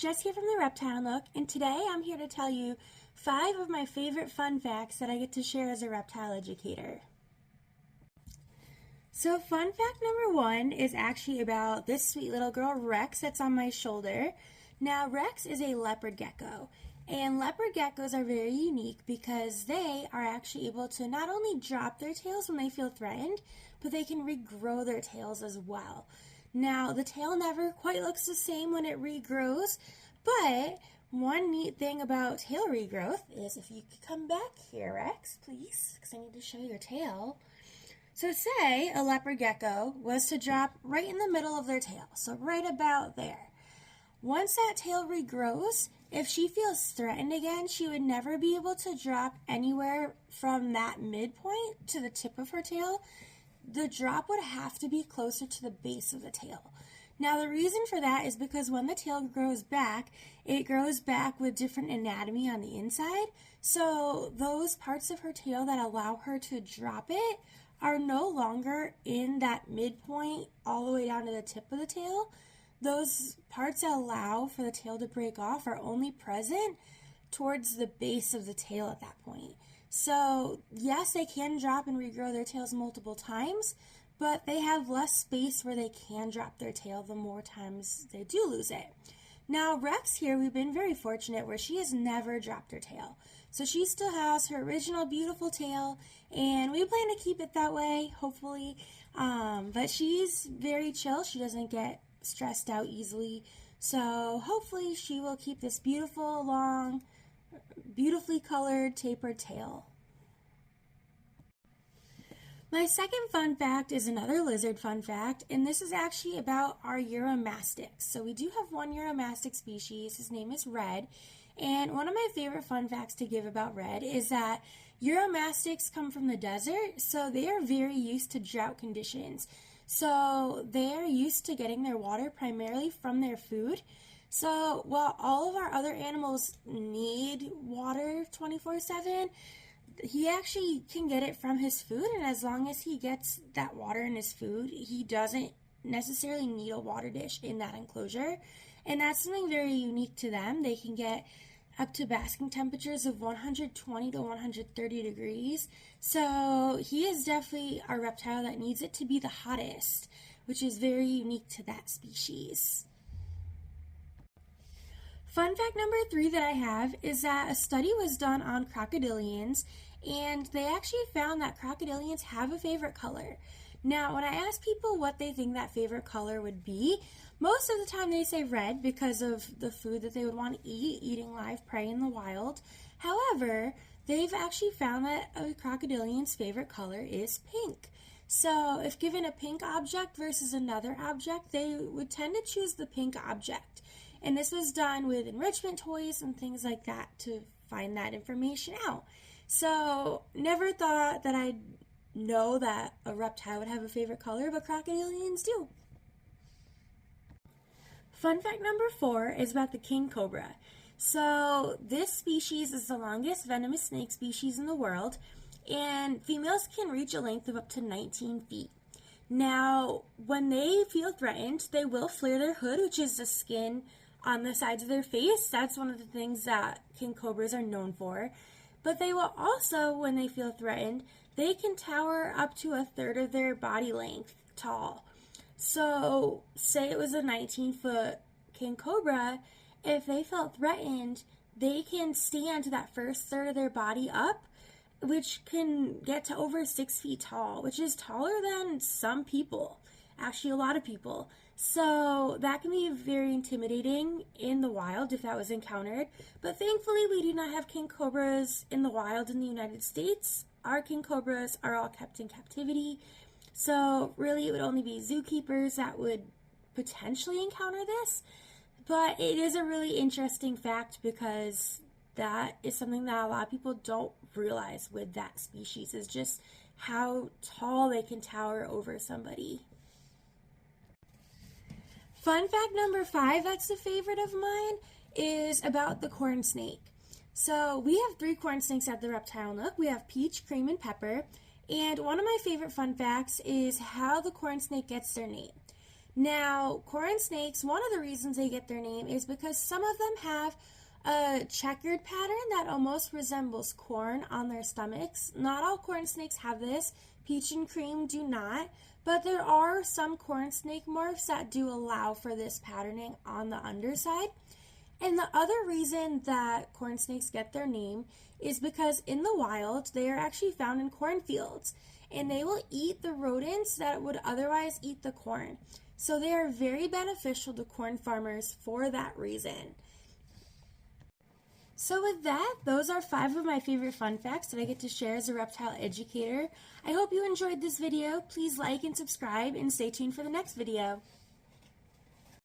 Jess here from the Reptile Nook, and today I'm here to tell you 5 of my favorite fun facts that I get to share as a reptile educator. So fun fact number 1 is actually about this sweet little girl Rex that's on my shoulder. Now Rex is a leopard gecko, and leopard geckos are very unique because they are actually able to not only drop their tails when they feel threatened, but they can regrow their tails as well. Now, the tail never quite looks the same when it regrows, but one neat thing about tail regrowth is, if you could come back here, Rex, please, because I need to show your tail. So say a leopard gecko was to drop right in the middle of their tail, so right about there. Once that tail regrows, if she feels threatened again, she would never be able to drop anywhere from that midpoint to the tip of her tail. The drop would have to be closer to the base of the tail. Now the reason for that is because when the tail grows back, it grows back with different anatomy on the inside. So those parts of her tail that allow her to drop it are no longer in that midpoint all the way down to the tip of the tail. Those parts that allow for the tail to break off are only present towards the base of the tail at that point. So yes, they can drop and regrow their tails multiple times, but they have less space where they can drop their tail the more times they do lose it. Now Rex here, we've been very fortunate where she has never dropped her tail. So she still has her original beautiful tail, and we plan to keep it that way, hopefully. But she's very chill. She doesn't get stressed out easily. So hopefully she will keep this beautiful, long, beautifully colored tapered tail. My second fun fact is another lizard fun fact, and this is actually about our Uromastyx. So we do have one Uromastyx species. His name is Red, and one of my favorite fun facts to give about Red is that Uromastyx come from the desert, so they are very used to drought conditions. So they are used to getting their water primarily from their food. So while all of our other animals need water 24/7, he actually can get it from his food, and as long as he gets that water in his food, he doesn't necessarily need a water dish in that enclosure. And that's something very unique to them. They can get up to basking temperatures of 120 to 130 degrees. So he is definitely a reptile that needs it to be the hottest, which is very unique to that species. Fun fact number 3 that I have is that a study was done on crocodilians, and they actually found that crocodilians have a favorite color. Now, when I ask people what they think that favorite color would be, most of the time they say red because of the food that they would want to eat, eating live prey in the wild. However, they've actually found that a crocodilian's favorite color is pink. So if given a pink object versus another object, they would tend to choose the pink object. And this was done with enrichment toys and things like that to find that information out. So never thought that I'd know that a reptile would have a favorite color, but crocodilians do. Fun fact number 4 is about the king cobra. So this species is the longest venomous snake species in the world, and females can reach a length of up to 19 feet. Now, when they feel threatened, they will flare their hood, which is the skin on the sides of their face. That's one of the things that king cobras are known for. But they will also, when they feel threatened, they can tower up to a third of their body length tall. So say it was a 19-foot king cobra, if they felt threatened, they can stand that first third of their body up, which can get to over 6 feet tall, which is taller than some people, actually a lot of people. So that can be very intimidating in the wild if that was encountered. But thankfully we do not have king cobras in the wild in the United States. Our king cobras are all kept in captivity. So really it would only be zookeepers that would potentially encounter this. But it is a really interesting fact because that is something that a lot of people don't realize with that species, is just how tall they can tower over somebody. Fun fact number 5 that's a favorite of mine is about the corn snake. So we have 3 corn snakes at the Reptile Nook. We have Peach, Cream, and Pepper. And one of my favorite fun facts is how the corn snake gets their name. Now, corn snakes, one of the reasons they get their name is because some of them have a checkered pattern that almost resembles corn on their stomachs. Not all corn snakes have this. Peach and cream do not, but there are some corn snake morphs that do allow for this patterning on the underside. And the other reason that corn snakes get their name is because in the wild, they are actually found in cornfields, and they will eat the rodents that would otherwise eat the corn. So they are very beneficial to corn farmers for that reason. So with that, those are 5 of my favorite fun facts that I get to share as a reptile educator. I hope you enjoyed this video. Please like and subscribe and stay tuned for the next video.